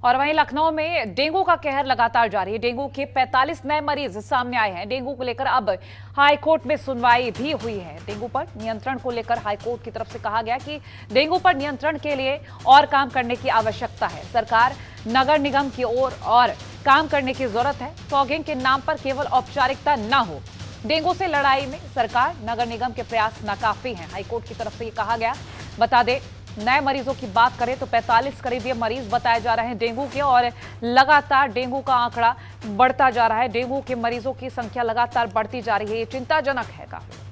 और वहीं लखनऊ में डेंगू का कहर लगातार जारी है। डेंगू के 45 नए मरीज सामने आए हैं। डेंगू को लेकर अब हाईकोर्ट में सुनवाई भी हुई है। डेंगू पर नियंत्रण को लेकर हाईकोर्ट की तरफ से कहा गया कि डेंगू पर नियंत्रण के लिए और काम करने की आवश्यकता है। सरकार नगर निगम की ओर और काम करने की जरूरत है। फॉगिंग के नाम पर केवल औपचारिकता न हो। डेंगू से लड़ाई में सरकार नगर निगम के प्रयास नाकाफी हैं। हाईकोर्ट की तरफ से ये कहा गया। बता दें, नए मरीजों की बात करें तो 45 करीब ये मरीज बताए जा रहे हैं डेंगू के, और लगातार डेंगू का आंकड़ा बढ़ता जा रहा है। डेंगू के मरीजों की संख्या लगातार बढ़ती जा रही है। ये चिंताजनक है काफी।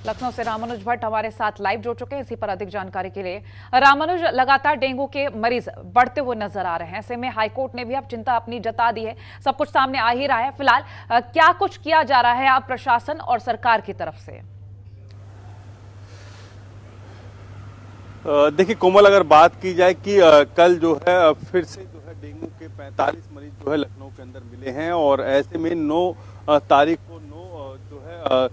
लखनऊ से रामानुज भट्ट हमारे साथ लाइव जुड़ चुके हैं इसी पर अधिक जानकारी के लिए। रामानुज, लगातार डेंगू के मरीज बढ़ते हुए नजर आ रहे हैं। ऐसे में हाईकोर्ट ने भी अब चिंता अपनी जता दी है। सब कुछ सामने आ ही रहा है। फिलहाल क्या कुछ किया जा रहा है आप प्रशासन और सरकार की तरफ से? देखिए कोमल, अगर बात की जाए कि कल जो है फिर से जो है डेंगू के 45 मरीज जो है लखनऊ के अंदर मिले हैं, और ऐसे में 9 तारीख को जो है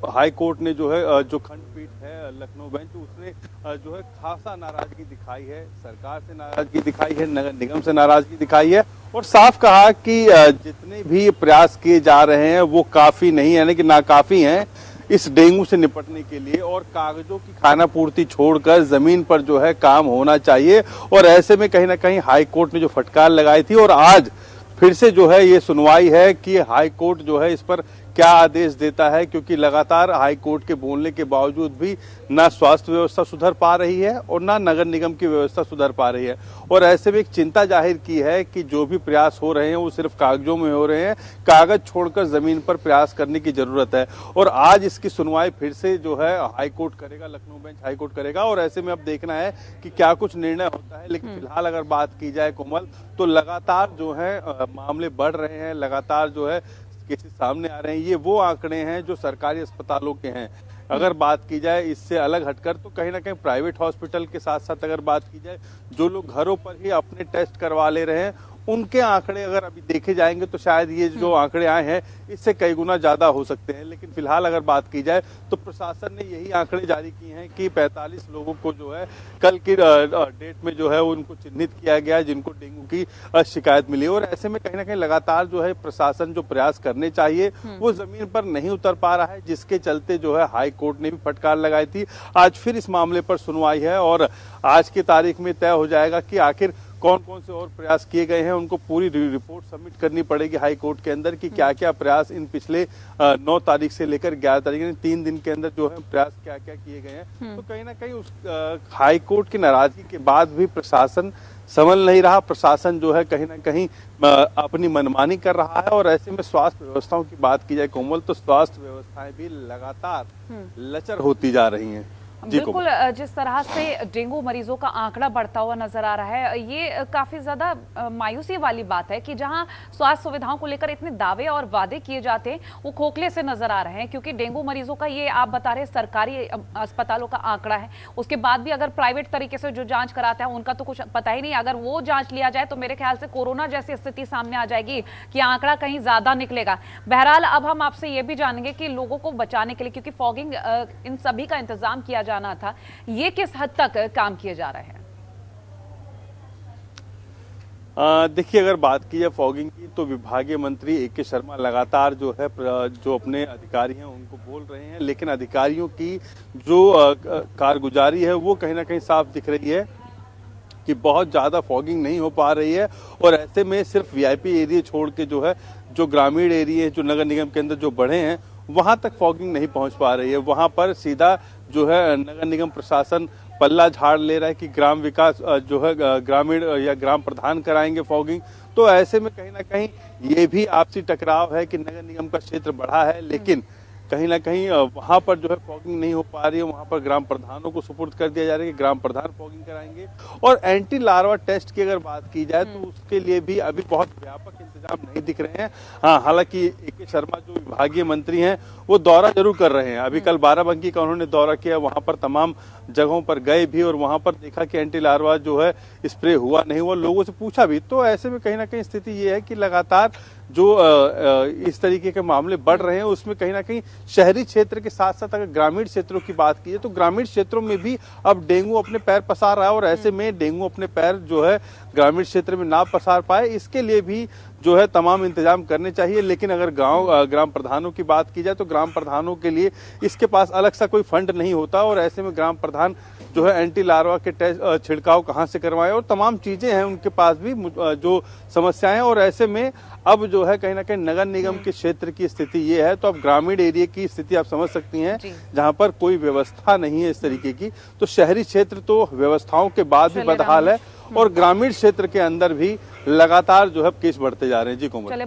हाई कोर्ट ने जो है जो खंडपीठ है लखनऊ बेंच, उसने जो है खासा नाराजगी दिखाई है। सरकार से नाराजगी दिखाई है, नगर निगम से नाराजगी दिखाई है, और साफ कहा कि जितने भी प्रयास किए जा रहे हैं वो काफी नहीं है, यानी कि नाकाफी हैं इस डेंगू से निपटने के लिए, और कागजों की खानापूर्ति छोड़कर जमीन पर जो है काम होना चाहिए। और ऐसे में कहीं ना कहीं हाई कोर्ट ने जो फटकार लगाई थी, और आज फिर से जो है ये सुनवाई है कि हाई कोर्ट जो है इस पर क्या आदेश देता है, क्योंकि लगातार हाई कोर्ट के बोलने के बावजूद भी ना स्वास्थ्य व्यवस्था सुधर पा रही है और ना नगर निगम की व्यवस्था सुधर पा रही है। और ऐसे में एक चिंता जाहिर की है कि जो भी प्रयास हो रहे हैं वो सिर्फ कागजों में हो रहे हैं, कागज छोड़कर जमीन पर प्रयास करने की जरूरत है। और आज इसकी सुनवाई फिर से जो है हाई कोर्ट करेगा, लखनऊ बेंच हाई कोर्ट करेगा, और ऐसे में अब देखना है कि क्या कुछ निर्णय होता है। लेकिन फिलहाल अगर बात की जाए कोमल, तो लगातार जो है मामले बढ़ रहे हैं, लगातार जो है केसेस सामने आ रहे हैं। ये वो आंकड़े हैं जो सरकारी अस्पतालों के हैं। अगर बात की जाए इससे अलग हटकर, तो कहीं ना कहीं प्राइवेट हॉस्पिटल के साथ साथ अगर बात की जाए, जो लोग घरों पर ही अपने टेस्ट करवा ले रहे हैं, उनके आंकड़े अगर अभी देखे जाएंगे तो शायद ये जो आंकड़े आए हैं इससे कई गुना ज्यादा हो सकते हैं। लेकिन फिलहाल अगर बात की जाए तो प्रशासन ने यही आंकड़े जारी किए हैं कि 45 लोगों को जो है कल की डेट में जो है उनको चिन्हित किया गया है जिनको डेंगू की शिकायत मिली। और ऐसे में कहीं ना कहीं लगातार जो है प्रशासन जो प्रयास करने चाहिए वो जमीन पर नहीं उतर पा रहा है, जिसके चलते जो है हाई कोर्ट ने भी फटकार लगाई थी। आज फिर इस मामले पर सुनवाई है, और आज की तारीख में तय हो जाएगा कि आखिर कौन कौन से और प्रयास किए गए हैं। उनको पूरी रिपोर्ट सबमिट करनी पड़ेगी हाई कोर्ट के अंदर कि क्या क्या प्रयास इन पिछले 9 तारीख से लेकर 11 तारीख, 3 दिन के अंदर जो है प्रयास क्या क्या किए गए हैं। तो कहीं ना कहीं उस हाई कोर्ट की नाराजगी के बाद भी प्रशासन संभल नहीं रहा। प्रशासन जो है कहीं ना कहीं अपनी मनमानी कर रहा है। और ऐसे में स्वास्थ्य व्यवस्थाओं की बात की जाए कोमल, तो स्वास्थ्य व्यवस्थाएं भी लगातार लचर होती जा रही हैं। बिल्कुल, जिस तरह से डेंगू मरीजों का आंकड़ा बढ़ता हुआ नजर आ रहा है, ये काफी ज्यादा मायूसी वाली बात है कि जहां स्वास्थ्य सुविधाओं को लेकर इतने दावे और वादे किए जाते हैं वो खोखले से नजर आ रहे हैं। क्योंकि डेंगू मरीजों का ये आप बता रहे सरकारी अस्पतालों का आंकड़ा है, उसके बाद भी अगर प्राइवेट तरीके से जो जांच कराता है उनका तो कुछ पता ही नहीं। अगर वो जांच लिया जाए तो मेरे ख्याल से कोरोना जैसी स्थिति सामने आ जाएगी कि आंकड़ा कहीं ज्यादा निकलेगा। बहरहाल अब हम आपसे ये भी जानेंगे कि लोगों को बचाने के लिए, क्योंकि फॉगिंग इन सभी का इंतजाम किया जाना था, ये किस हद तक काम किए जा रहे हैं? देखिए, अगर बात की जाए फॉगिंग की, तो विभागीय मंत्री ए.के. शर्मा लगातार जो है जो अपने अधिकारी हैं उनको बोल रहे हैं, लेकिन अधिकारियों की जो कारगुजारी है वो कहीं ना कहीं साफ दिख रही है कि बहुत ज्यादा फॉगिंग नहीं हो पा रही है। और ऐसे में सिर्फ वीआईपी एरिया छोड़ के जो है जो ग्रामीण एरिया जो नगर निगम के अंदर जो बढ़े हैं वहां तक फॉगिंग नहीं पहुंच पा रही है। वहां पर सीधा जो है नगर निगम प्रशासन पल्ला झाड़ ले रहा है कि ग्राम विकास जो है ग्रामीण या ग्राम प्रधान कराएंगे फॉगिंग। तो ऐसे में कहीं ना कहीं ये भी आपसी टकराव है कि नगर निगम का क्षेत्र बढ़ा है, लेकिन कहीं ना कहीं वहां पर जो है फॉगिंग नहीं हो पा रही है। वहां पर ग्राम प्रधानों को सुपुर्द कर दिया जा रहा है कि ग्राम प्रधान फॉगिंग कराएंगे। और एंटी लार्वा टेस्ट की अगर बात की जाए तो उसके लिए भी अभी बहुत व्यापक इंतजाम नहीं दिख रहे हैं। हाँ, हालांकि ए.के. शर्मा जो विभागीय मंत्री हैं वो दौरा जरूर कर रहे हैं। अभी कल बाराबंकी का उन्होंने दौरा किया, वहां पर तमाम जगहों पर गए भी और वहां पर देखा कि एंटी लार्वा जो है स्प्रे हुआ नहीं हुआ, लोगों से पूछा भी। तो ऐसे में कहीं ना कहीं स्थिति ये है कि लगातार जो इस तरीके के मामले बढ़ रहे हैं उसमें कहीं ना कहीं शहरी क्षेत्र के साथ साथ अगर ग्रामीण क्षेत्रों की बात की जाए तो ग्रामीण क्षेत्रों में भी अब डेंगू अपने पैर पसार रहा है, और ऐसे में डेंगू अपने पैर जो है ग्रामीण क्षेत्र में ना पसार पाए, इसके लिए भी जो है तमाम इंतजाम करने चाहिए। लेकिन अगर ग्राम प्रधानों की बात की जाए तो ग्राम प्रधानों के लिए इसके पास अलग सा कोई फंड नहीं होता, और ऐसे में ग्राम प्रधान जो है एंटी लार्वा के टेस्ट छिड़काव कहां से करवाएं, और तमाम चीजें हैं उनके पास भी जो समस्याएं। और ऐसे में अब जो है कहीं ना कहीं नगर निगम के क्षेत्र की स्थिति ये है, तो अब ग्रामीण एरिया की स्थिति आप समझ सकती हैं जहां पर कोई व्यवस्था नहीं है इस तरीके की। तो शहरी क्षेत्र तो व्यवस्थाओं के बाद भी बदहाल है, और ग्रामीण क्षेत्र के अंदर भी लगातार जो है केस बढ़ते जा रहे हैं। जी कोमल।